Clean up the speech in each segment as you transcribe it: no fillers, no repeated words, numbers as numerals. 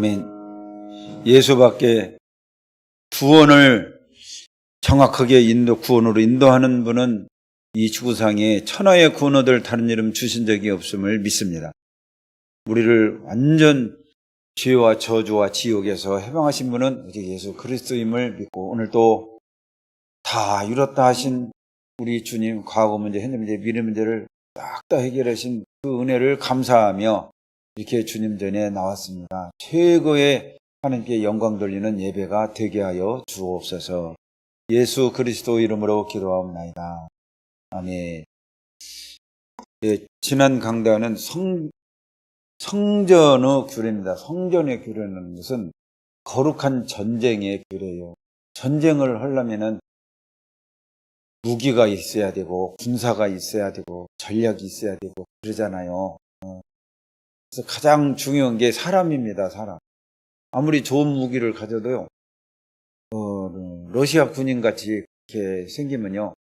아멘. 예수밖에 구원을 정확하게 구원으로 인도하는 분은 이 지구상에 천하의 구원을 다른 이름 주신 적이 없음을 믿습니다. 우리를 완전 죄와 저주와 지옥에서 해방하신 분은 오직 예수 그리스도임을 믿고, 오늘도 다 이뤘다 하신 우리 주님, 과거 문제, 현재 문제, 미래 문제를 딱 다 해결하신 그 은혜를 감사하며 이렇게 주님 전에 나왔습니다. 최고의 하나님께 영광 돌리는 예배가 되게 하여 주옵소서. 예수 그리스도 이름으로 기도하옵나이다. 아멘. 예, 지난 강단은 성전의 규례입니다. 성전의 규례라는 것은 거룩한 전쟁의 규례예요. 전쟁을 하려면은 무기가 있어야 되고 군사가 있어야 되고 전략이 있어야 되고 그러잖아요. 그래서 가장 중요한 게 사람입니다. 사람. 아무리 좋은 무기를 가져도요, 러시아 군인같이 이렇게 생기면요,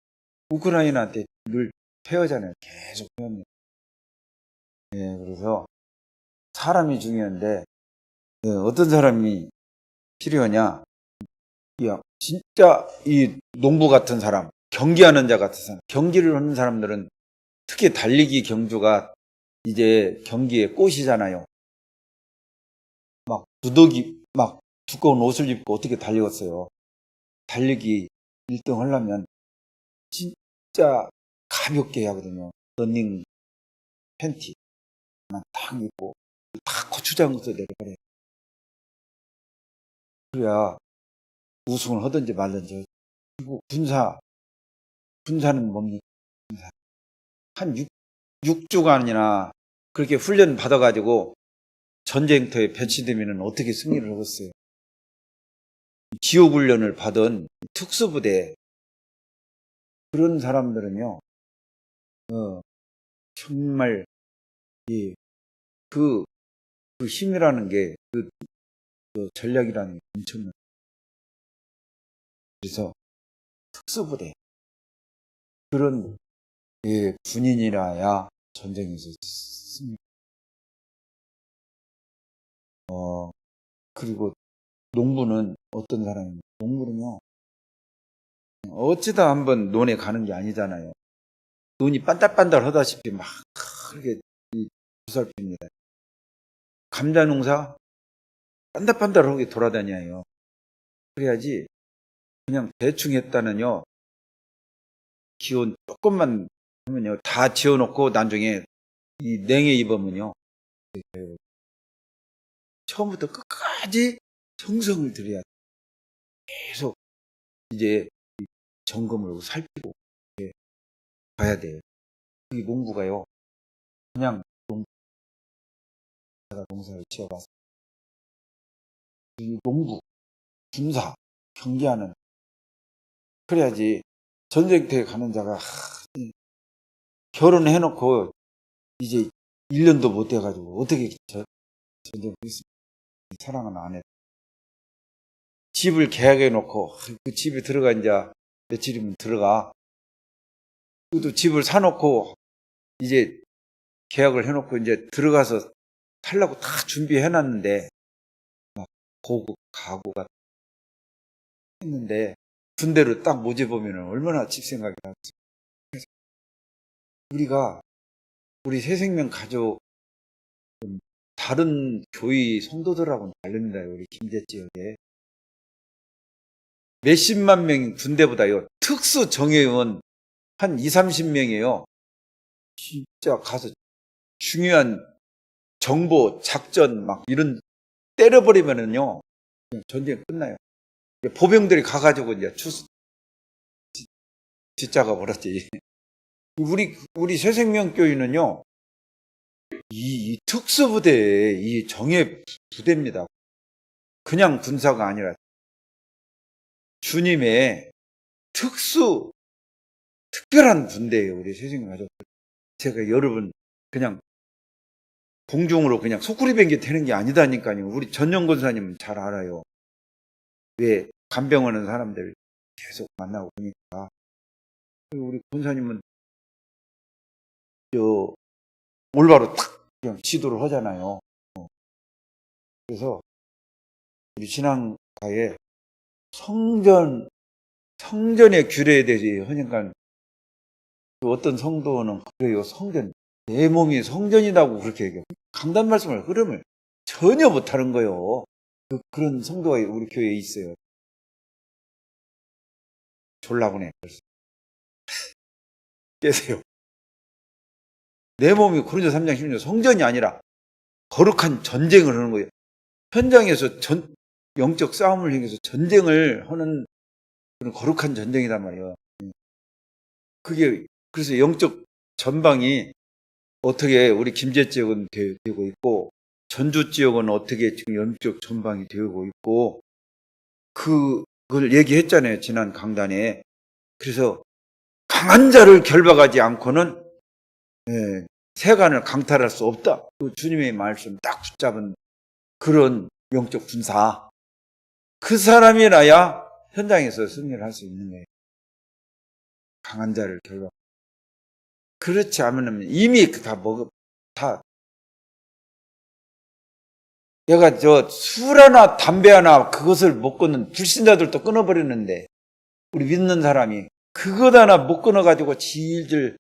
우크라이나한테 늘 패하잖아요. 계속 패합니다. 예, 그래서 사람이 중요한데, 어떤 사람이 필요하냐? 진짜 이 농부 같은 사람, 경기하는 자 같은 사람, 경기를 하는 사람들은 특히 달리기 경주가 이제 경기의 꽃이잖아요. 막 누더기, 막 두꺼운 옷을 입고 어떻게 달리겠어요. 달리기 1등 하려면 진짜 가볍게 하거든요. 러닝 팬티 딱 입고 다 고추장부터 내려버려요. 그래야 우승을 하든지 말든지. 그리고 군사는 뭡니까? 한 6주간이나 그렇게 훈련 받아가지고 전쟁터에 배치되면 어떻게 승리를 하겠어요? 지옥훈련을 받은 특수부대, 그런 사람들은요, 정말, 그 힘이라는 게, 그 전략이라는 게 엄청나요. 그래서 특수부대, 그런 군인이라야 전쟁에서 승리. 그리고 농부는 어떤 사람입니까? 농부는요, 어찌다 한번 논에 가는 게 아니잖아요. 눈이 반달반달 하다시피 막 그렇게 부살핍니다. 감자 농사 반달반달하게 돌아다녀요. 그래야지 그냥 대충 했다는요, 기온 조금만 하면요, 다 지어놓고 나중에 이 냉해 입으면요, 처음부터 끝까지 정성을 들여야 돼요. 계속 이제 점검을 하고 살피고 봐야 돼요. 이 농부가요, 그냥 농사를 지어봐서 이 농부, 군사, 경기하는, 그래야지 전쟁터에 가는 자가 결혼해놓고 이제 1년도 못 돼가지고 어떻게 전쟁을 했습니까? 사랑하는 아내 집을 계약해놓고 그 집에 들어가 이제 며칠이면 들어가, 또 집을 사놓고 이제 계약을 해놓고 이제 들어가서 살라고 다 준비해놨는데 막 고급 가구가 했는데 군대로 딱 모집하면 얼마나 집 생각이 나겠어요. 우리 새생명 가족, 다른 교회 성도들하고는 다릅니다. 우리 김제 지역에 몇십만 명인 군대보다요, 특수 정예원 한 2, 30명이에요. 진짜 가서 중요한 정보, 작전 막 이런 때려버리면은요, 그냥 전쟁 끝나요. 보병들이 가가지고 이제 뒷작업을 하지. 우리 새생명교회는요, 이 특수부대의 이 정예 부대입니다. 그냥 군사가 아니라 주님의 특별한 군대예요, 우리 새생명 가족들. 제가 여러분 그냥 공중으로 그냥 소쿠리 뱅기 되는 게 아니다니까요. 우리 전영 권사님은 잘 알아요. 왜 간병하는 사람들 계속 만나고 보니까. 우리 권사님은 올바로 탁 그냥 지도를 하잖아요. 그래서 우리 신앙가에 성전의 규례에 대해서 하니까 또 어떤 성도는 그래요. 성전, 내 몸이 성전이라고 그렇게 얘기해요. 강단 말씀을, 흐름을 전혀 못하는 거예요. 그런 성도가 우리 교회에 있어요. 졸라보네. 깨세요. 내 몸이 고린도 3장 16절 성전이 아니라 거룩한 전쟁을 하는 거예요. 현장에서 영적 싸움을 행해서 전쟁을 하는 그런 거룩한 전쟁이란 말이에요. 그게 그래서 영적 전방이 어떻게 우리 김제 지역은 되고 있고 전주 지역은 어떻게 지금 영적 전방이 되고 있고 그걸 얘기했잖아요. 지난 강단에. 그래서 강한 자를 결박하지 않고는 세간을 강탈할 수 없다. 그 주님의 말씀 딱 붙잡은 그런 영적 군사. 그 사람이라야 현장에서 승리를 할 수 있는 거예요. 강한 자를 결박. 그렇지 않으면 이미 다 내가 술 하나 담배 하나 그것을 못 끊는 불신자들도 끊어버렸는데 우리 믿는 사람이 그것 하나 못 끊어가지고 질질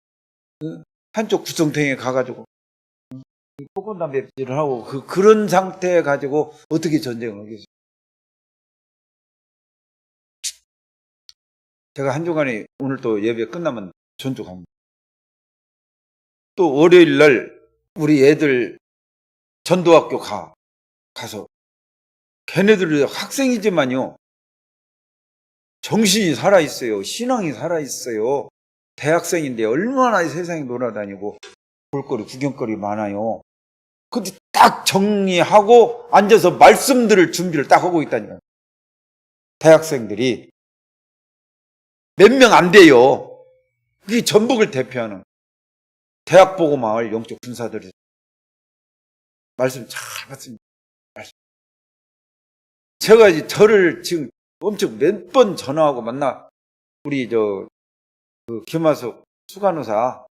한쪽 구석탱이에 가가지고 폭언 담배질을 하고 그런 상태 가지고 어떻게 전쟁을 하겠어요? 제가 한 주간에 오늘 또 예배 끝나면 전주 갑니다. 또 월요일 날 우리 애들 전도학교 가서 걔네들이 학생이지만요 정신이 살아있어요. 신앙이 살아있어요. 대학생인데 얼마나 세상에 놀아다니고 볼거리 구경거리 많아요. 근데 딱 정리하고 앉아서 말씀 들을 준비를 딱 하고 있다니까요. 대학생들이 몇 명 안 돼요. 그게 전북을 대표하는 대학보고마을 영적 군사들이 말씀 잘 받습니다. 제가 이제 저를 지금 엄청 몇 번 전화하고 우리 김하석 수간호사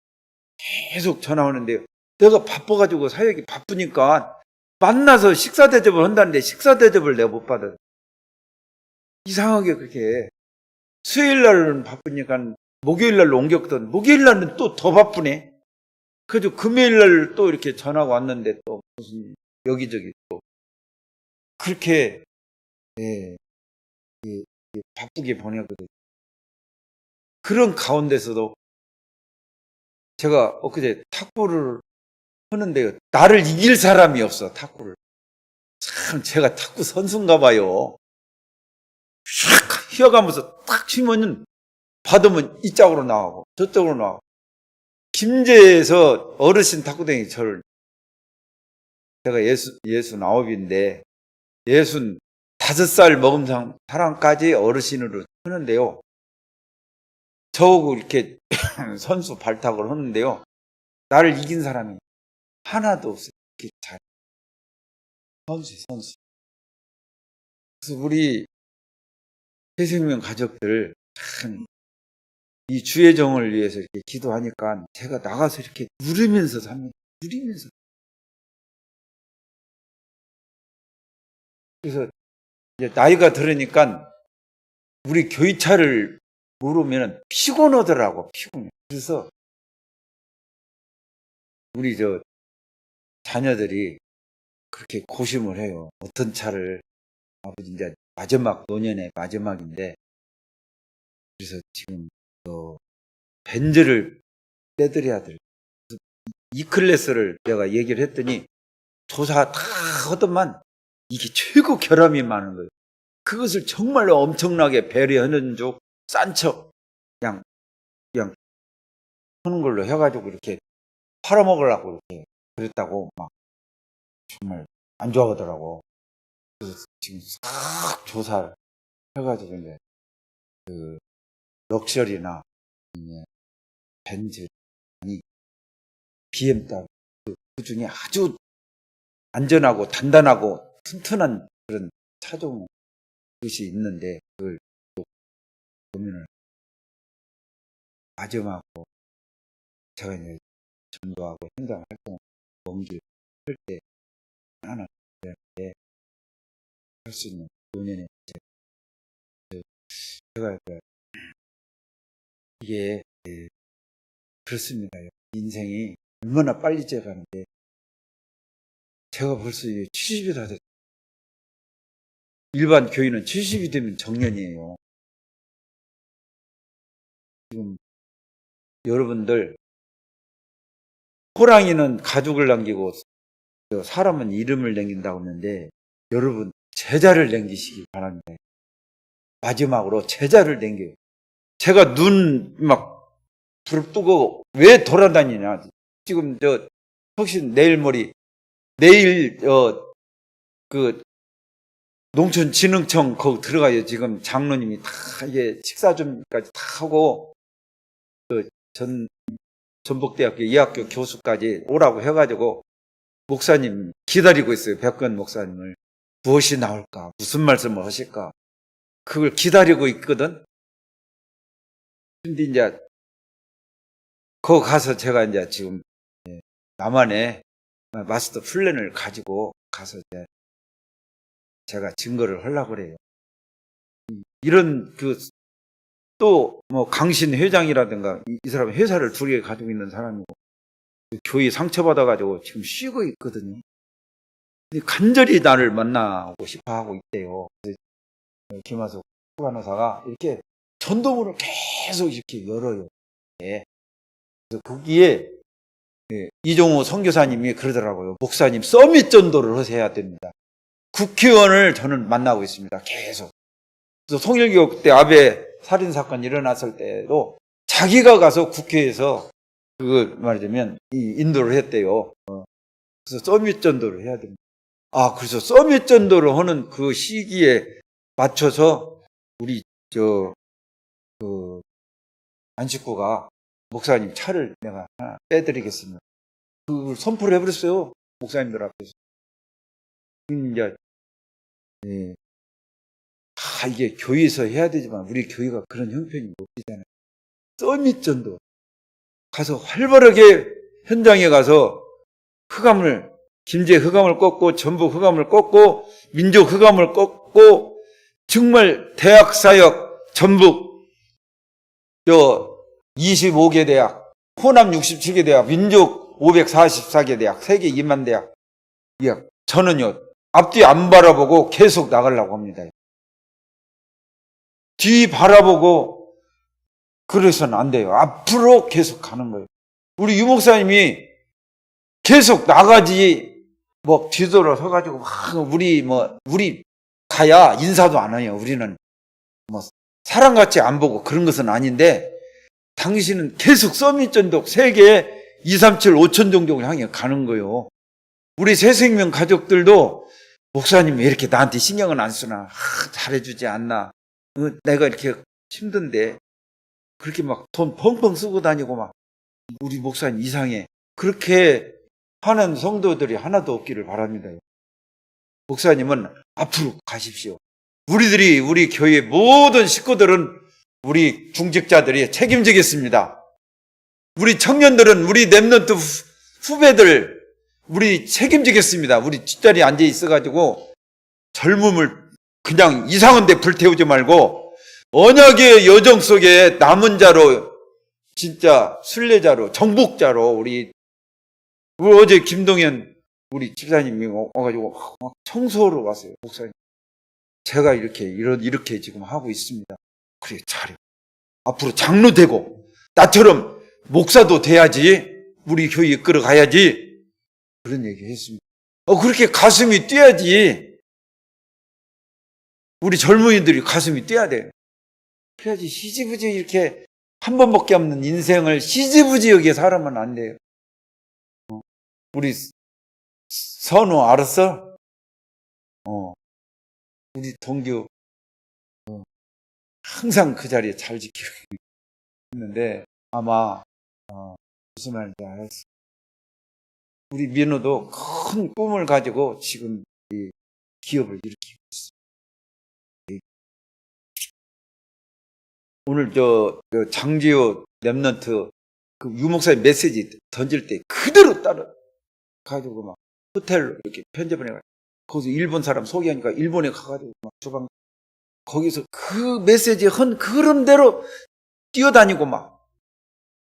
계속 전화 오는데요. 내가 바빠가지고 사역이 바쁘니까 만나서 식사 대접을 한다는데 식사 대접을 내가 못 받아. 이상하게 그렇게 수요일 날은 바쁘니까 목요일 날로 옮겼거든. 목요일 날은 또 더 바쁘네. 그래서 금요일 날 또 이렇게 전화가 왔는데 또 무슨 여기저기 또 그렇게 바쁘게 보내거든. 그런 가운데서도 제가 엊그제 탁구를 하는데 나를 이길 사람이 없어. 탁구를. 참 제가 탁구 선수인가 봐요. 샥 휘어가면서 딱 치면은 받으면 이쪽으로 나가고 저쪽으로 나가고. 김제에서 어르신 탁구댕이 제가 69인데 65살 먹은 사람까지 어르신으로 하는데요. 저하고 이렇게 선수 발탁을 하는데요. 나를 이긴 사람이 하나도 없어요. 이렇게 잘. 선수. 그래서 우리 새생명 가족들 참 이 주의 정을 위해서 이렇게 기도하니까 제가 나가서 이렇게 누리면서 삽니다. 누리면서. 그래서 이제 나이가 들으니까 우리 교회차를 모르면 피곤하더라고. 피곤해. 그래서 우리 자녀들이 그렇게 고심을 해요. 어떤 차를 아버지 이제 마지막 노년의 마지막인데 그래서 지금 벤츠를 떼드려야 될. E클래스를 내가 얘기를 했더니 조사 다 하더만 이게 최고 결함이 많은 거예요. 그것을 정말로 엄청나게 배려하는 싼 척 그냥 하는 걸로 해가지고 이렇게 팔아먹으려고 이렇게 그랬다고 막 정말 안 좋아하더라고. 그래서 지금 싹 조사를 해가지고 이제 럭셔리나 벤츠 아니 BMW 그 중에 아주 안전하고 단단하고 튼튼한 그런 차종 것이 있는데 그걸 또 고민을 마지막으로 제가 이제 전도하고 행정 활동 먼 길 할 때 하나 되는데 할 수 있는 5년에 제가 이게 그렇습니다. 인생이 얼마나 빨리 째가는데 제가 벌써 70이 다 됐어요. 일반 교인은 70이 되면 정년이에요. 지금 여러분들 호랑이는 가죽을 남기고 사람은 이름을 남긴다고 하는데 여러분 제자를 남기시기 바랍니다. 마지막으로 제자를 남겨요. 제가 눈 막 부릅뜨고 왜 돌아다니냐. 지금 혹시 내일 그 농촌진흥청 거기 들어가요. 지금 장로님이 다 이게 식사 준비까지 다 하고 전북대학교 이학교 교수까지 오라고 해가지고 목사님 기다리고 있어요. 백건 목사님을. 무엇이 나올까? 무슨 말씀을 하실까? 그걸 기다리고 있거든. 근데 이제 거기 가서 제가 이제 지금 나만의 마스터 플랜을 가지고 가서 이제 제가 증거를 하려고 그래요. 이런 또 뭐 강신 회장이라든가 이 사람은 회사를 2개 가지고 있는 사람이고 교회 상처받아가지고 지금 쉬고 있거든요. 근데 간절히 나를 만나고 싶어 하고 있대요. 그래서 김하석 후간호사가 이렇게 전도문을 계속 이렇게 열어요. 그래서 거기에 이종호 선교사님이 그러더라고요. 목사님 서밋 전도를 하셔야 됩니다. 국회의원을 저는 만나고 있습니다. 계속. 그래서 송일교 때 아베 살인사건 일어났을 때도 자기가 가서 국회에서 말하자면 인도를 했대요. 그래서 서밋 전도를 해야 됩니다. 그래서 서밋 전도를 하는 그 시기에 맞춰서 우리 안식구가 목사님 차를 내가 하나 빼드리겠습니다. 그걸 선포를 해버렸어요. 목사님들 앞에서. 이제 이게 교회에서 해야 되지만 우리 교회가 그런 형편이 못 되잖아요. 서밋 전도 가서 활발하게 현장에 가서 김제 흑암을 꺾고 전북 흑암을 꺾고 민족 흑암을 꺾고 정말 대학 사역 전북 25개 대학, 호남 67개 대학, 민족 544개 대학, 세계 2만 대학. 저는요 앞뒤 안 바라보고 계속 나가려고 합니다. 뒤 바라보고 그래서는 안 돼요. 앞으로 계속 가는 거예요. 우리 유목사님이 계속 나가지 뒤돌아서가지고 우리 가야 인사도 안 해요. 우리는 사람같이 안 보고 그런 것은 아닌데 당신은 계속 서밋 전도 세계 2, 3, 7, 5천 종족을 향해 가는 거예요. 우리 새생명 가족들도 목사님 왜 이렇게 나한테 신경을 안 쓰나? 잘해주지 않나? 내가 이렇게 힘든데 그렇게 돈 펑펑 쓰고 다니고 우리 목사님 이상해. 그렇게 하는 성도들이 하나도 없기를 바랍니다. 목사님은 앞으로 가십시오. 우리 교회 모든 식구들은 우리 중직자들이 책임지겠습니다. 우리 청년들은 우리 랩런트 후배들 우리 책임지겠습니다. 우리 뒷자리에 앉아 있어가지고 젊음을 그냥 이상한 데 불태우지 말고 언약의 여정 속에 남은 자로 진짜 순례자로 정복자로 우리 어제 김동현 우리 집사님이 와가지고 청소로 왔어요. 목사님 제가 이렇게 지금 하고 있습니다. 그래 잘해. 앞으로 장로 되고 나처럼 목사도 돼야지. 우리 교회 이끌어 가야지. 그런 얘기 했습니다. 그렇게 가슴이 뛰어야지. 우리 젊은이들이 가슴이 뛰어야 돼요. 그래야지 시지부지 이렇게 한 번밖에 없는 인생을 시지부지하게 살아면 안 돼요. 우리 선우 알았어? 우리 동규 항상 그 자리에 잘 지키고 있는데 아마 무슨 말인지 알았어. 우리 민호도 큰 꿈을 가지고 지금 이 기업을 일으키고 있어. 오늘 장지호 랩런트 그 유목사님 메시지 던질 때 그대로 따라 가지고 호텔로 이렇게 편집을 해가지고 거기서 일본 사람 소개하니까 일본에 가가지고 막 주방 거기서 그 메시지 헌 그름대로 뛰어다니고 막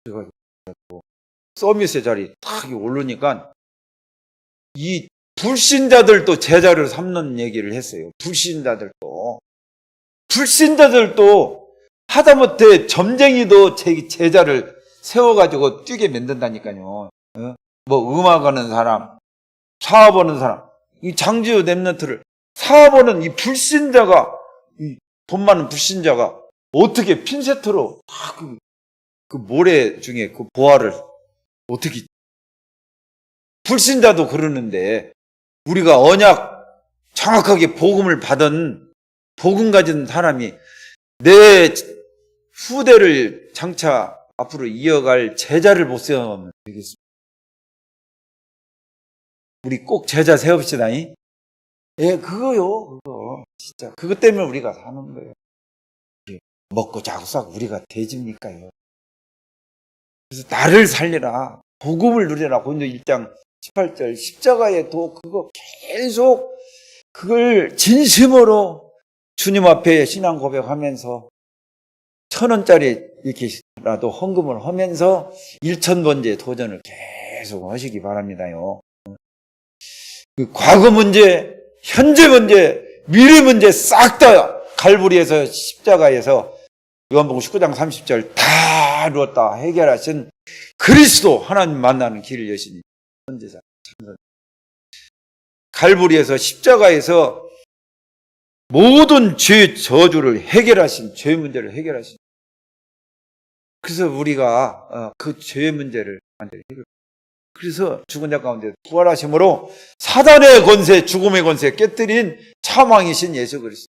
그래가지고 서밋의 자리 딱 오르니까 이 불신자들도 제자를 삼는 얘기를 했어요. 불신자들도 하다못해 점쟁이도 제자를 세워가지고 뛰게 만든다니까요. 뭐 음악하는 사람, 사업하는 사람, 이 장지호 랩런트를 사업하는 이 불신자가, 이 돈 많은 불신자가 어떻게 핀세트로 다 그 모래 중에 그 보화를 어떻게 불신자도 그러는데 우리가 언약 정확하게 복음을 받은 복음 가진 사람이 내 후대를 장차 앞으로 이어갈 제자를 못 세우면 되겠습니다. 우리 꼭 제자 세웁시다. 예, 그거요. 그거 진짜 그것 때문에 우리가 사는 거예요. 먹고 자고 싸고 우리가 돼집니까요? 그래서 나를 살리라, 복음을 누리라. 고린도 1장 18절 십자가에도 그거 계속 그걸 진심으로 주님 앞에 신앙 고백하면서 1,000원짜리 이렇게라도 헌금을 하면서 1,000번째 도전을 계속 하시기 바랍니다요. 그 과거 문제, 현재 문제, 미래 문제 싹 다 갈보리에서 십자가에서 요한복음 19장 30절 다 이루었다 해결하신 그리스도 하나님 만나는 길을 여신 선지자 참선. 갈보리에서 십자가에서 모든 죄 저주를 해결하신 죄 문제를 해결하신. 그래서 우리가 그 죄 문제를 완전히 해결. 그래서 죽은 자 가운데 부활하심으로 사단의 권세, 죽음의 권세 깨뜨린 참왕이신 예수 그리스도,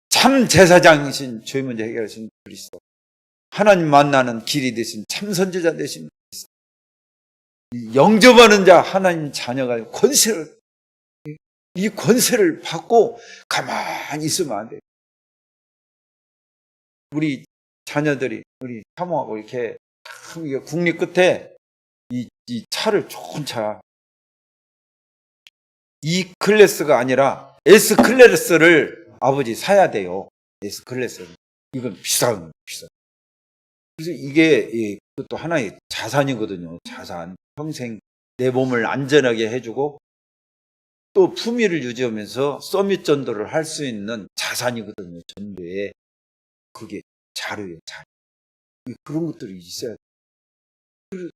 참 제사장이신 죄 문제 해결하신 그리스도, 하나님 만나는 길이 되신 참 선지자 되신 그리스도, 영접하는 자 하나님 자녀가 권세를, 이 권세를 받고 가만히 있으면 안 돼요. 우리 자녀들이 우리 사모하고 이렇게 참 국립 끝에 이 차를 좋은 차 E 클래스가 아니라 S 클래스를 아버지 사야 돼요. S 클래스를. 이건 비싸. 그래서 이게 그것도 하나의 자산이거든요. 자산. 평생 내 몸을 안전하게 해주고 또 품위를 유지하면서 서밋 전도를 할 수 있는 자산이거든요. 전도에. 그게 자료예요. 자료. 그런 것들이 있어야 돼요.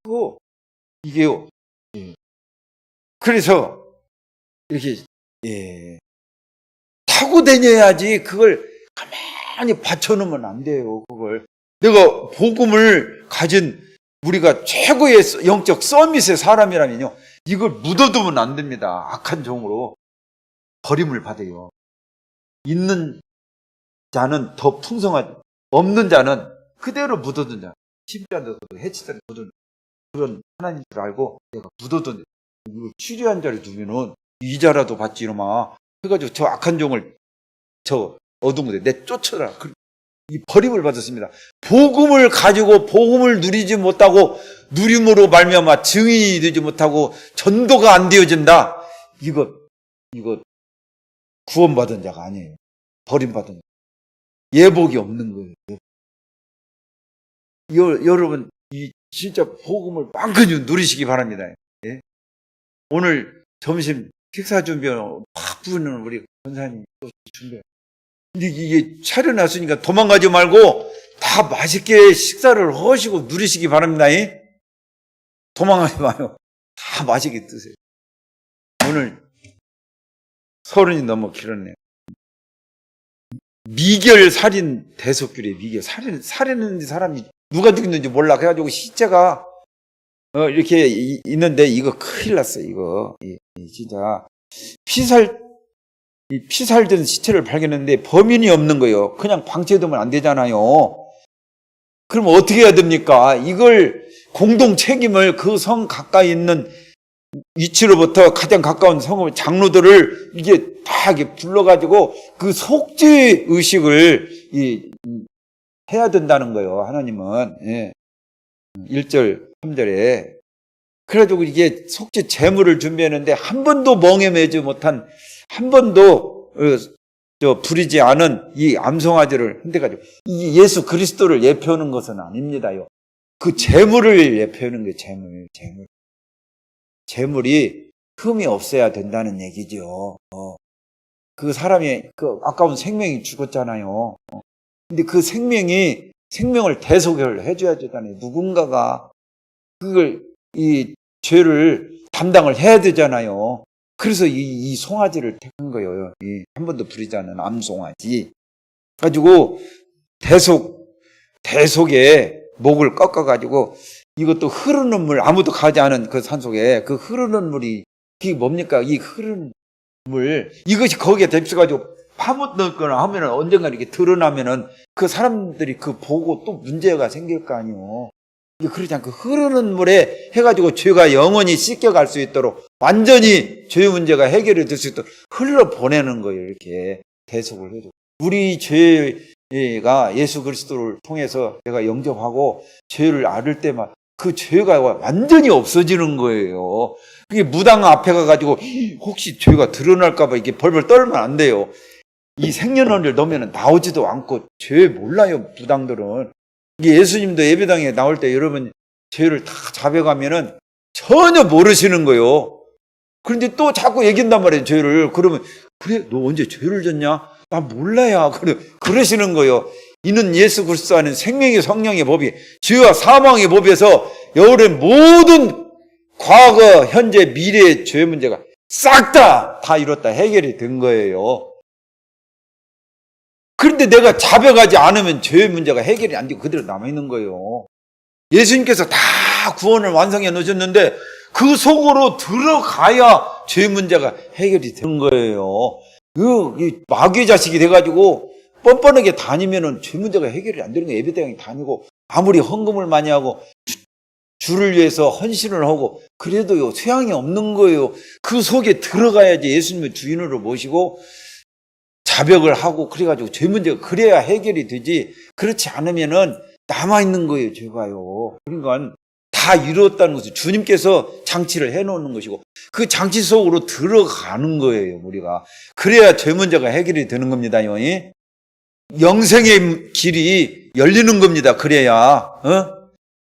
그거 이게요. 그래서 이렇게 타고 다녀야지. 그걸 가만히 받쳐놓으면 안 돼요. 그걸 내가 복음을 가진 우리가 최고의 영적 서밋의 사람이라면요, 이걸 묻어두면 안 됩니다. 악한 종으로 버림을 받아요. 있는 자는 더 풍성하지, 없는 자는 그대로 묻어둔 자, 십자가도 해치던 묻은 그런 하나님인 줄 알고 내가 묻어둔, 이거 치료한 자를 두면은 이자라도 받지 이놈아 해가지고 저 악한 종을 저 어두운 곳에 내쫓아라. 이 버림을 받았습니다. 복음을 가지고 복음을 누리지 못하고 누림으로 말미암아 증인이 되지 못하고 전도가 안 되어진다. 이거 구원받은 자가 아니에요. 버림받은 자. 예복이 없는 거예요. 여러분 이 진짜 복음을 많이 누리시기 바랍니다. 예? 오늘 점심 식사 준비하는 바쁘는 우리 권사님 또 준비해요. 근데 이게 차려놨으니까 도망가지 말고 다 맛있게 식사를 하시고 누리시기 바랍니다. 도망가지 마요. 다 맛있게 드세요. 오늘 30이 너무 길었네요. 미결 살인 대속귤의 미결. 살인했는지 사람이 누가 죽였는지 몰라. 그래가지고 시체가 이렇게 있는데 이거 큰일 났어. 이거 진짜 피살된 시체를 발견했는데 범인이 없는 거예요. 그냥 방치해두면 안 되잖아요. 그럼 어떻게 해야 됩니까? 이걸 공동 책임을 그 성 가까이 있는 위치로부터 가장 가까운 성읍 장로들을 이게 다 이렇게 불러가지고 그 속죄 의식을 해야 된다는 거예요. 하나님은 1절 3절에 그래가지고 이게 속죄 제물을 준비했는데 한 번도 멍에 매지 못한, 한 번도 부리지 않은 이 암송아지를 흔대가지고 이 예수 그리스도를 예표하는 것은 아닙니다요. 그 제물을 예표하는 게 제물. 제물이 흠이 없어야 된다는 얘기죠. 그 사람이 그 아까운 생명이 죽었잖아요. 근데 그 생명을 대속을 해줘야 되잖아요. 누군가가 이 죄를 담당을 해야 되잖아요. 그래서 이 송아지를 택한 거예요. 이 한 번도 부리지 않은 암송아지. 가지고 대속에 목을 꺾어가지고 이것도 흐르는 물, 아무도 가지 않은 그 산속에 그 흐르는 물이, 그게 뭡니까? 이 흐르는 물, 이것이 거기에 대입해가지고 파묻거나 하면은 언젠가 이렇게 드러나면은 그 사람들이 그 보고 또 문제가 생길 거 아니에요. 그러지 않고 흐르는 물에 해가지고 죄가 영원히 씻겨갈 수 있도록 완전히 죄 문제가 해결이 될 수 있도록 흘러보내는 거예요. 이렇게 대속을 해줘. 우리 죄가 예수 그리스도를 통해서 내가 영접하고 죄를 앓을 때만 그 죄가 완전히 없어지는 거예요. 그게 무당 앞에 가가지고 혹시 죄가 드러날까봐 이게 벌벌 떨면 안 돼요. 이 생년월일 넣으면 나오지도 않고 죄 몰라요, 무당들은. 이게 예수님도 예배당에 나올 때 여러분 죄를 다 자백하면은 전혀 모르시는 거예요. 그런데 또 자꾸 얘기한단 말이에요, 죄를. 그러면, 그래, 너 언제 죄를 졌냐? 나 몰라야. 그러시는 거예요. 이는 예수 그리스도 안에 생명의 성령의 법이 죄와 사망의 법에서 여러분의 모든 과거, 현재, 미래의 죄 문제가 싹 다 이뤘다 해결이 된 거예요. 그런데 내가 자백하지 않으면 죄 문제가 해결이 안 되고 그대로 남아있는 거예요. 예수님께서 다 구원을 완성해 놓으셨는데 그 속으로 들어가야 죄 문제가 해결이 되는 거예요. 이 마귀의 자식이 돼가지고 뻔뻔하게 다니면은 죄 문제가 해결이 안 되는 거예요. 예배당에 다니고 아무리 헌금을 많이 하고 주를 위해서 헌신을 하고 그래도요 소양이 없는 거예요. 그 속에 들어가야지 예수님을 주인으로 모시고 자백을 하고 그래가지고 죄 문제가 그래야 해결이 되지. 그렇지 않으면은 남아있는 거예요, 죄가요. 그러니까 다 이루었다는 것은 주님께서 장치를 해놓는 것이고 그 장치 속으로 들어가는 거예요, 우리가. 그래야 죄 문제가 해결이 되는 겁니다. 영생의 길이 열리는 겁니다. 그래야.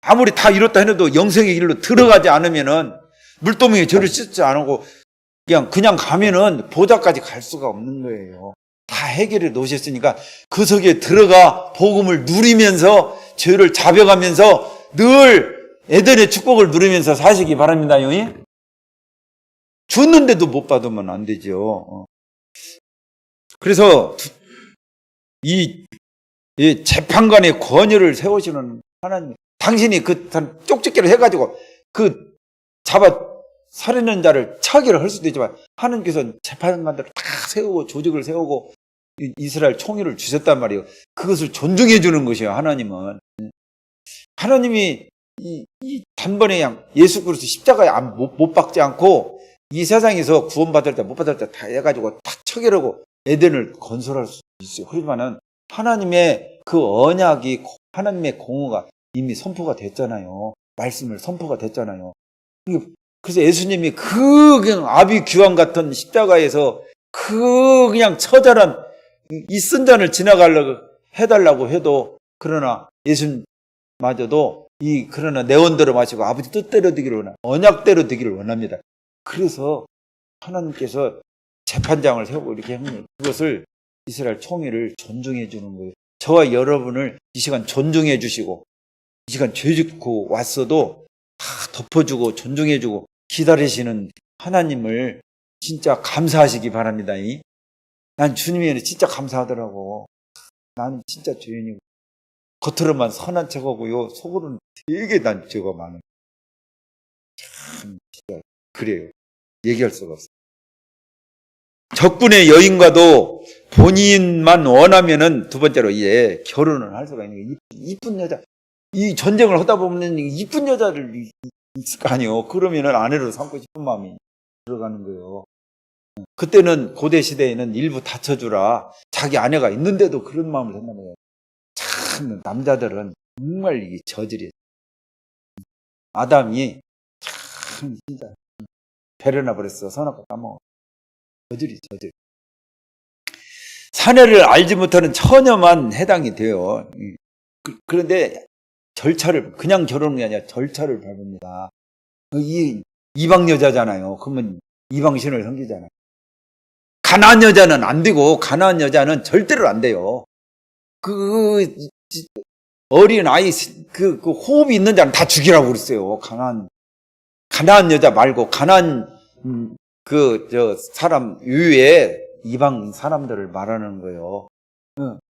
아무리 다 이뤘다 해도 영생의 길로 들어가지 않으면은 물도명에 죄를 씻지 않고 그냥 가면은 보좌까지 갈 수가 없는 거예요. 다 해결해 놓으셨으니까 그 속에 들어가 복음을 누리면서 죄를 자백하면서 늘 에덴의 축복을 누리면서 사시기 바랍니다. 줬는데도 못 받으면 안 되죠. 그래서 이 재판관의 권위를 세우시는 하나님, 당신이 그 쪽집게를 해가지고 그 잡아 살인한 자를 처리를 할 수도 있지만 하나님께서 재판관들을 다 세우고 조직을 세우고 이스라엘 총리를 주셨단 말이에요. 그것을 존중해 주는 것이에요. 하나님은. 하나님이 이 단번에 예수 그리스도 십자가에 못 박지 않고 이 세상에서 구원받을 때 못 받을 때 다 해가지고 다 처결하고 에덴을 건설할 수 있어요. 그렇지만은 하나님의 그 언약이 하나님의 공의가 이미 선포가 됐잖아요. 말씀을 선포가 됐잖아요. 그래서 예수님이 그냥 아비 규환 같은 십자가에서 그냥 처절한 이 쓴잔을 지나가려고 해달라고 해도 그러나 예수님마저도 그러나 내 원대로 마시고 아버지 뜻대로 되기를 원합니다. 언약대로 되기를 원합니다. 그래서 하나님께서 재판장을 세우고 이렇게 하는 그것을 이스라엘 총회를 존중해 주는 거예요. 저와 여러분을 이 시간 존중해 주시고 이 시간 죄 짓고 왔어도 다 덮어주고 존중해 주고 기다리시는 하나님을 진짜 감사하시기 바랍니다. 난 주님이 진짜 감사하더라고. 나는 진짜 죄인이고 겉으로만 선한 척하고요 속으로는 되게 난 죄가 많아요. 참 진짜 그래요. 얘기할 수가 없어요. 적군의 여인과도 본인만 원하면은 두 번째로 결혼을 할 수가 있는 게 이쁜 여자. 이 전쟁을 하다 보면 이쁜 여자를 있을 거 아니에요. 그러면은 아내로 삼고 싶은 마음이 들어가는 거예요. 그때는 고대 시대에는 일부 다쳐주라 자기 아내가 있는데도 그런 마음을 했나 봐요. 참 남자들은 정말 이게 저질이에요. 아담이 참 참 진짜 배려나 버렸어. 선악과 까먹어. 저들이. 사내를 알지 못하는 처녀만 해당이 돼요. 그런데 절차를, 그냥 결혼이 아니라 절차를 밟습니다. 이 이방 여자잖아요. 그러면 이방신을 섬기잖아요. 가나안 여자는 안 되고, 가나안 여자는 절대로 안 돼요. 어린 아이, 호흡이 있는 자는 다 죽이라고 그랬어요. 가나안 여자 말고, 사람 이외에 이방 사람들을 말하는 거예요.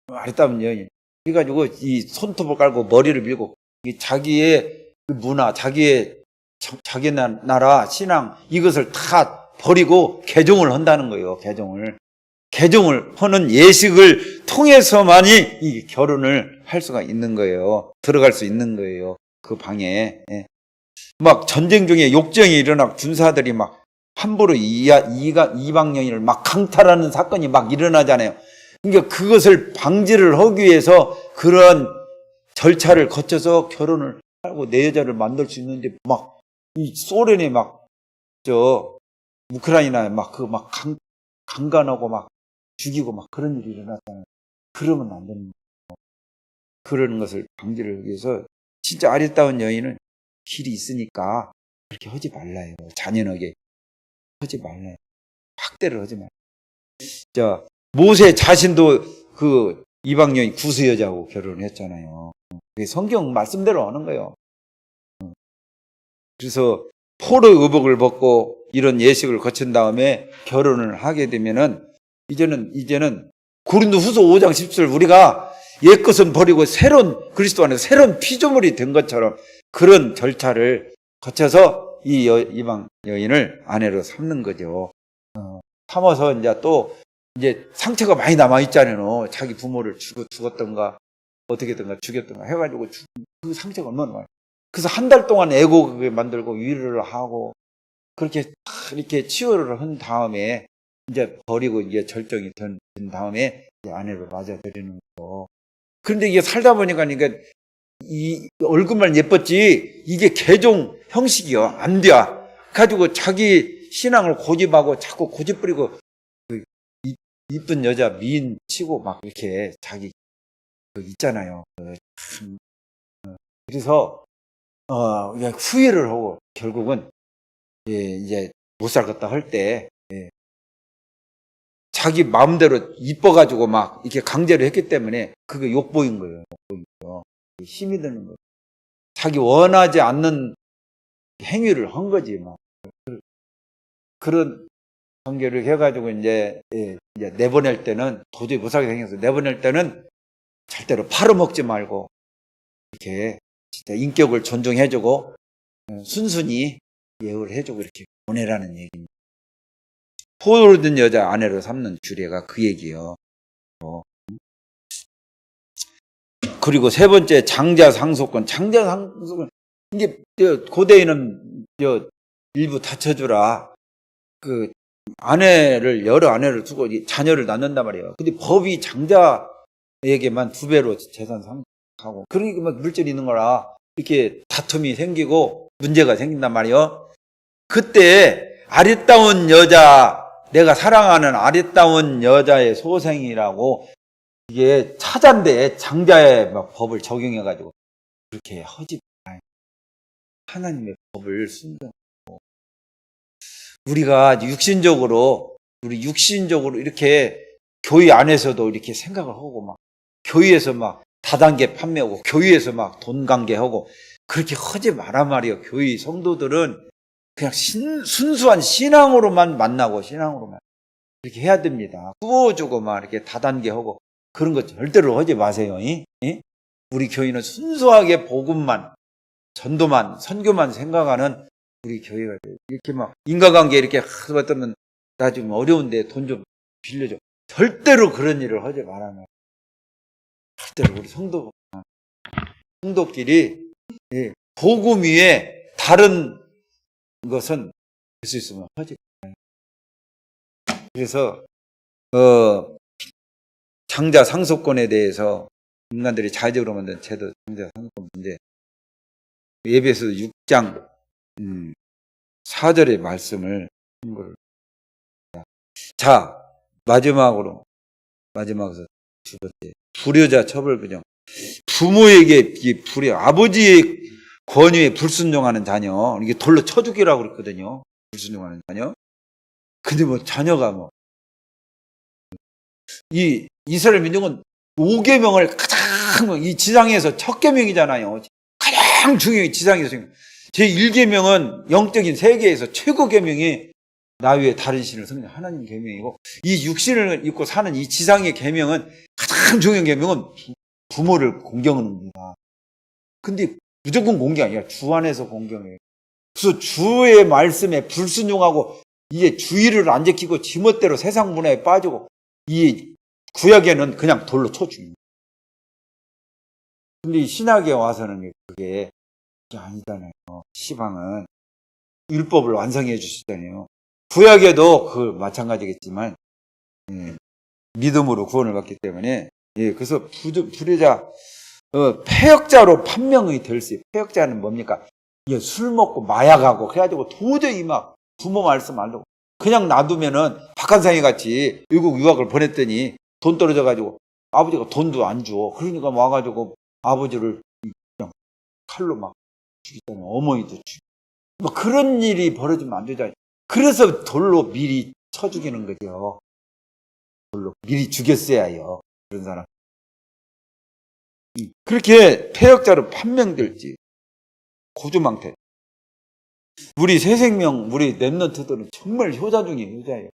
말했다면 여인. 그래가지고 이 손톱을 깔고 머리를 밀고, 자기의 문화, 자기 나라, 신앙, 이것을 다 버리고 개종을 한다는 거예요. 개종을 하는 예식을 통해서만이 이 결혼을 할 수가 있는 거예요. 들어갈 수 있는 거예요. 그 방에. 막 전쟁 중에 욕정이 일어나고 군사들이 막 함부로 이방 여인을 막 강탈하는 사건이 막 일어나잖아요. 그러니까 그것을 방지를 하기 위해서 그런 절차를 거쳐서 결혼을 하고 내 여자를 만들 수 있는데, 막 이 소련이 막 우크라이나에 강간하고 막 죽이고 막 그런 일이 일어났잖아요. 그러면 안 되는 거예요. 그런 것을 방지를 하기 위해서 진짜 아리따운 여인은 길이 있으니까 그렇게 하지 말라요. 잔인하게 하지 말라요. 학대를 하지 말아요. 모세 자신도 그 이방 여인 구스 여자하고 결혼을 했잖아요. 그게 성경 말씀대로 하는 거예요. 그래서 포로 의복을 벗고 이런 예식을 거친 다음에 결혼을 하게 되면은 이제는 고린도후서 5장 10절 우리가 옛것은 버리고 새로운 그리스도 안에서 새로운 피조물이 된 것처럼 그런 절차를 거쳐서 이 이방 여인을 아내로 삼는 거죠. 삼아서 이제 상처가 많이 남아 있잖아요. 자기 부모를 죽었던가 어떻게든가 죽였던가 해가지고 그 상처가 얼마나 많아요. 그래서 한 달 동안 애곡을 만들고 위로를 하고 그렇게 이렇게 치유를 한 다음에 이제 버리고 이제 절정이 된 다음에 이제 아내를 맞아들이는 거죠. 그런데 이게 살다 보니까 이 얼굴만 예뻤지 이게 개종 형식이요. 안 돼. 가지고 자기 신앙을 고집하고 자꾸 고집 부리고 이쁜 여자 미인 치고 막 이렇게 자기 있잖아요. 그래서 후회를 하고 결국은 이제 못 살겠다 할 때 자기 마음대로 이뻐가지고 막 이렇게 강제로 했기 때문에 그게 욕보인 거예요. 힘이 드는 거예요. 자기 원하지 않는 행위를 한 거지 막. 그런 관계를 해가지고 이제 내보낼 때는 도저히 못 살게 생겨서 내보낼 때는 절대로 팔아먹지 말고 이렇게 진짜 인격을 존중해주고 순순히 예우를 해주고 이렇게 보내라는 얘기입니다. 포로로 든 여자 아내로 삼는 규례가 그 얘기예요. 그리고 세 번째 장자 상속권. 이게 고대에는 일부 다쳐주라. 그 여러 아내를 두고 자녀를 낳는단 말이에요. 근데 법이 장자에게만 2배로 재산 상속하고 그러니까 막 물질이 있는 거라 이렇게 다툼이 생기고 문제가 생긴단 말이에요. 그때 아리따운 여자, 내가 사랑하는 아리따운 여자의 소생이라고 이게 차자인데 장자의 막 법을 적용해가지고 그렇게 하지 말아요. 하나님의 법을 순종하고 우리가 육신적으로 이렇게 교회 안에서도 이렇게 생각을 하고 막 교회에서 막 다단계 판매하고 교회에서 막 돈 관계하고 그렇게 하지 마란 말이에요. 교회 성도들은 그냥 순수한 신앙으로만 만나고 신앙으로만 이렇게 해야 됩니다. 구워주고 막 이렇게 다단계하고 그런 거 절대로 하지 마세요. 우리 교회는 순수하게 복음만, 전도만, 선교만 생각하는 우리 교회가 돼요. 이렇게 막 인과관계 이렇게 하면 나 좀 어려운데 돈 좀 빌려줘. 절대로 그런 일을 하지 말아요. 절대로 우리 성도끼리 복음 위에 다른 것은 할 수 있으면 하지 말아요. 그래서 장자 상속권에 대해서 인간들이 자의적으로 만든 제도 장자 상속권 문제 에베소 6장 4절의 말씀을 참고를. 자, 마지막으로 두 번째, 불효자 처벌 규정. 부모에게 아버지의 권위에 불순종하는 자녀, 이게 돌로 쳐 죽이라고 그랬거든요. 불순종하는 자녀. 근데 뭐 자녀가 이 이스라엘 민족은 5계명을 가장 이 지상에서 첫 계명이잖아요. 가장 중요해. 지상에서 제 1계명은 영적인 세계에서 최고 계명이 나 위에 다른 신을 섬기는 하나님 계명이고, 이 육신을 입고 사는 이 지상의 계명은 가장 중요한 계명은 부모를 공경하는 겁니다. 근데 무조건 공경 아니라 주 안에서 공경해요. 그래서 주의 말씀에 불순종하고 이게 주의를 안 지키고 지멋대로 세상 문화에 빠지고, 이 구약에는 그냥 돌로 쳐 죽입니다. 근데 이 신약에 와서는 그게 아니잖아요. 시방은 율법을 완성해 주시잖아요. 구약에도 그 마찬가지겠지만 믿음으로 구원을 받기 때문에, 그래서 불효자 폐역자로 판명이 될 수 있어요. 폐역자는 뭡니까? 술 먹고 마약하고 그래가지고 도저히 막 부모 말씀 안 듣고 그냥 놔두면은 박한상이 같이 외국 유학을 보냈더니 돈 떨어져가지고 아버지가 돈도 안 줘. 그러니까 와가지고 아버지를 그냥 칼로 막 죽이잖아요. 어머니도 죽이고. 뭐 그런 일이 벌어지면 안 되잖아요. 그래서 돌로 미리 쳐 죽이는 거죠. 돌로 미리 죽였어야 해요. 그런 사람. 그렇게 폐역자로 판명될지 고주망태. 우리 새생명, 우리 랩런트들은 정말 효자 중에 효자예요.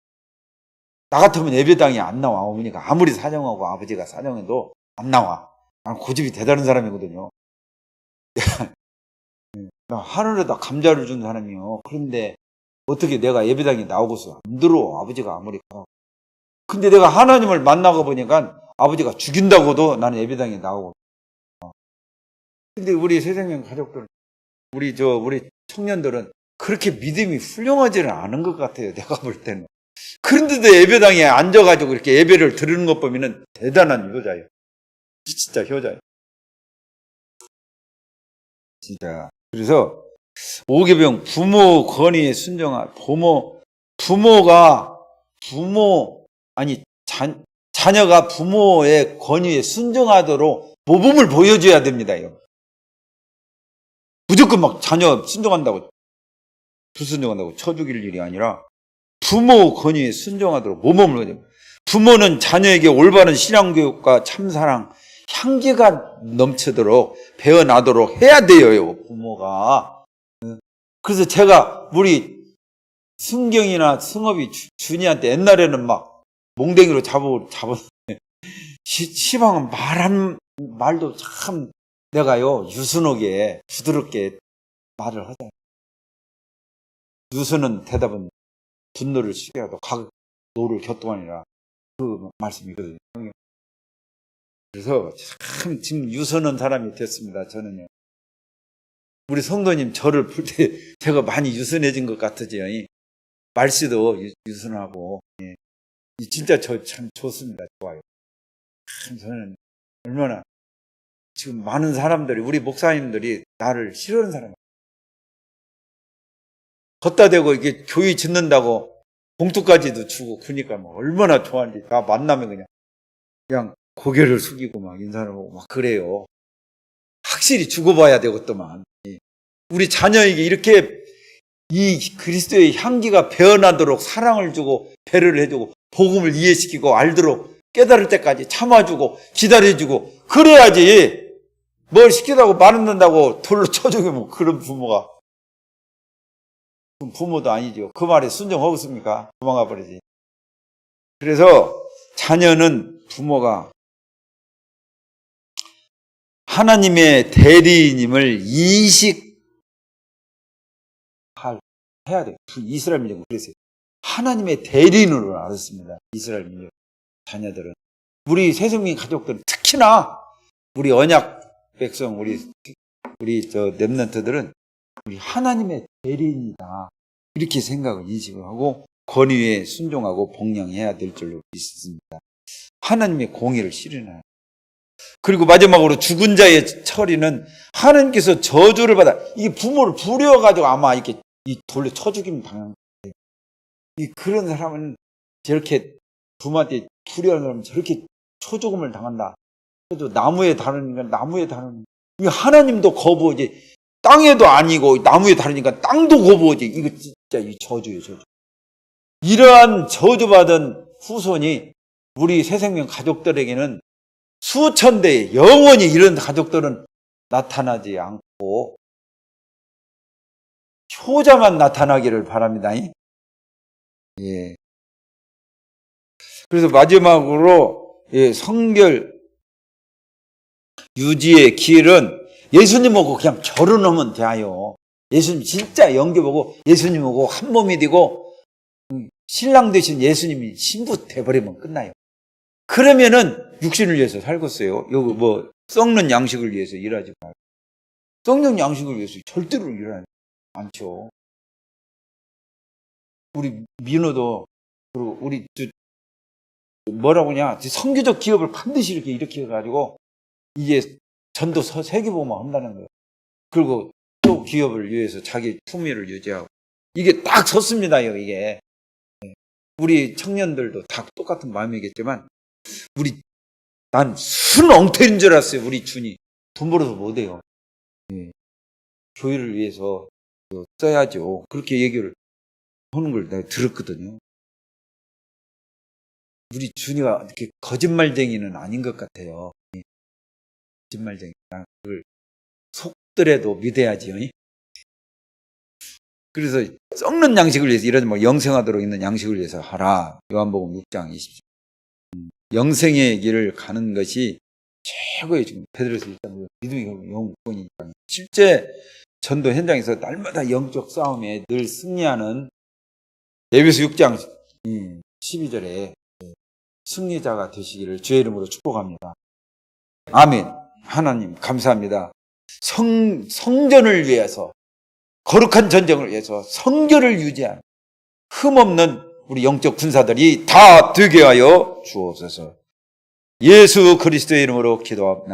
나 같으면 예배당에 안 나와. 어머니가 아무리 사정하고 아버지가 사정해도 안 나와. 난 고집이 대단한 사람이거든요. 나 하늘에다 감자를 준 사람이요. 그런데 어떻게 내가 예배당에 나오고서 안 들어. 아버지가 아무리 가. 근데 내가 하나님을 만나고 보니까 아버지가 죽인다고도 나는 예배당에 나오고. 근데 우리 새생명 가족들, 우리 청년들은 그렇게 믿음이 훌륭하지는 않은 것 같아요. 내가 볼 때는. 그런데도 예배당에 앉아가지고 이렇게 예배를 드리는 것 보면은 대단한 효자예요. 진짜 효자예요. 진짜. 그래서 5계명 부모 권위에 순종하. 자녀가 부모의 권위에 순종하도록 모범을 보여줘야 됩니다. 무조건 막 자녀 순종한다고, 불순종한다고 쳐 죽일 일이 아니라 부모 권위에 순종하도록 모범을 보여줘요. 부모는 자녀에게 올바른 신앙교육과 참사랑, 향기가 넘치도록 배워나도록 해야 돼요, 부모가. 그래서 제가 우리 승경이나 승업이 준이한테 옛날에는 막 몽댕이로 잡았는데, 시방은 말도 참 내가요, 유순하게, 부드럽게 말을 하잖아요. 유순은 대답은 분노를 시켜도 노를 곁동하니라. 그 말씀이거든요. 그래서 참 지금 유순한 사람이 됐습니다. 저는요. 우리 성도님 저를 볼 때 제가 많이 유순해진 것 같으죠. 말씨도 유순하고, 진짜 저 참 좋습니다. 좋아요. 참 저는 얼마나 지금 많은 사람들이, 우리 목사님들이 나를 싫어하는 사람이에요. 걷다 대고 이게 교회 짓는다고 봉투까지도 주고, 그러니까 뭐 얼마나 좋아하는지. 나 만나면 그냥 고개를 숙이고 막 인사를 하고 막 그래요. 확실히 죽어봐야 되겠더만. 우리 자녀에게 이렇게 이 그리스도의 향기가 배어나도록 사랑을 주고 배려를 해주고 복음을 이해시키고 알도록 깨달을 때까지 참아주고 기다려주고 그래야지. 뭘 시키다고 말듣는다고 돌로 쳐죽이면 그런 부모가 부모도 아니죠. 그 말에 순종하겠습니까? 도망가 버리지. 그래서 자녀는 부모가 하나님의 대리인임을 해야 돼요. 이스라엘 민족은 그랬어요. 하나님의 대리인으로 알았습니다. 이스라엘 민족 자녀들은. 우리 새생명 가족들은 특히나 우리 언약 백성, 우리 렘넌트들은 우리 하나님의 대리인이다. 이렇게 생각을 인식을 하고 권위에 순종하고 복양해야 될 줄로 믿습니다. 하나님의 공의를 실현해야. 그리고 마지막으로 죽은 자의 처리는 하나님께서 저주를 받아. 이게 부모를 부려가지고 아마 이렇게 이 돌로 쳐 죽이면 당한 거예요. 이 그런 사람은 저렇게 부모한테 불의한 사람은 저렇게 쳐 죽음을 당한다. 그래도 나무에 다루니까 나무에 다루는 이 하나님도 거부하지. 땅에도 아니고 나무에 다루니까 땅도 거부하지. 이거 진짜 이 저주예요, 저주. 이러한 저주받은 후손이 우리 새생명 가족들에게는 수천 대 영원히 이런 가족들은 나타나지 않고 효자만 나타나기를 바랍니다. 예. 그래서 마지막으로 성결 유지의 길은 예수님하고 그냥 결혼하면 돼요. 예수님 진짜 영접하고 예수님하고 한 몸이 되고 신랑 되신 예수님이 신부 돼버리면 끝나요. 그러면은 육신을 위해서 살겠어요. 여기 뭐 썩는 양식을 위해서 일하지 말고 썩는 양식을 위해서 절대로 일하지 않죠. 우리 민호도 그리고 우리 뭐라고 하냐 선교적 기업을 반드시 이렇게 일으켜가지고 이제 전도 세계보험을 한다는 거예요. 그리고 또 기업을 위해서 자기 품위를 유지하고 이게 딱 섰습니다. 이게 우리 청년들도 다 똑같은 마음이겠지만 난 순 엉터리인 줄 알았어요. 우리 준이 돈 벌어서 못해요. 교회를 위해서 써야죠. 그렇게 얘기를 하는 걸 내가 들었거든요. 우리 준이가 이렇게 거짓말쟁이는 아닌 것 같아요. 거짓말쟁이. 그걸 속더라도 믿어야지요. 그래서 썩는 양식을 위해서 이러지 말고 영생하도록 있는 양식을 위해서 하라. 요한복음 6장 20절. 영생의 길을 가는 것이 최고의 지금 베드로서 일단 믿음이 영권이니까 실제 전도 현장에서 날마다 영적 싸움에 늘 승리하는 에베소 6장 12절에 승리자가 되시기를 주의 이름으로 축복합니다. 아멘. 하나님 감사합니다. 성전을 위해서 거룩한 전쟁을 위해서 성결을 유지한 흠없는 우리 영적 군사들이 다 되게 하여 주옵소서. 예수 그리스도의 이름으로 기도합니다.